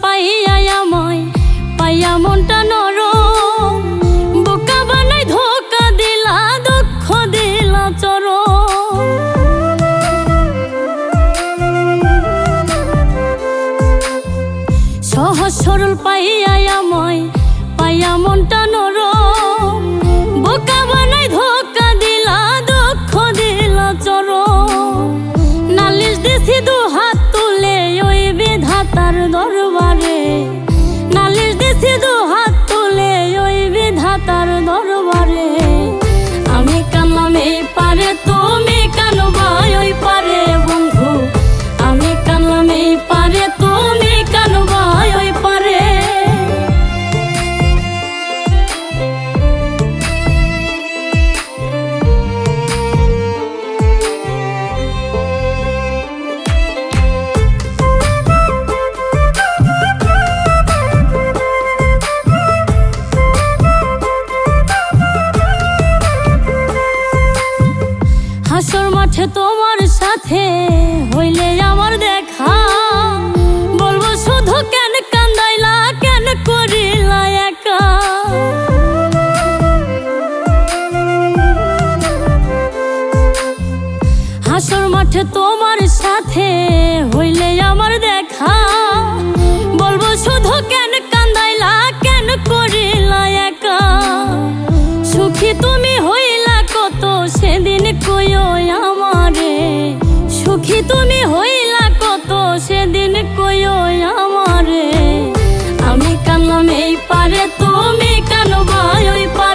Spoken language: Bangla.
পাইয়া আমায় পাইয়া মনটা নরম, বোকা বানাই ধোকা দিলা দুঃখ দিলা চরম। সহজ সরল পাইয়া আমায় পাইয়া মনটা নরম, বোকা বানাই ধোকা দিলা দুঃখ দিলা চরম। নালিশ দিছি দুহাত তুলে ওই বিধাতার দরবারে, নালিশ দিছি দুহাত তুলে ওই বিধাতার দরবারে। আমি কানলাম এই পারে তুমি কানবা ওই পারে বন্ধু, আমি কানলাম এই পারে তুমি কানবা ওই পারে। হাসর মাঠে তোমার সাথে হইলে আমার দেখা, বলবো শুধু কেন কান্দাইলা কেন করিলা একা। হাসর মাঠে তোমার সাথে হইলে আমার দেখা, বলবো শুধু কেন কান্দাইলা কেন করিলা একা। সুখী তুমি হইলা কত সেদিন কইও আমারে, সুখী তুমি হইলা কত সেদিন কইও আমারে। আমি কানলাম এই পারে তুমি কানবা ওই পারে।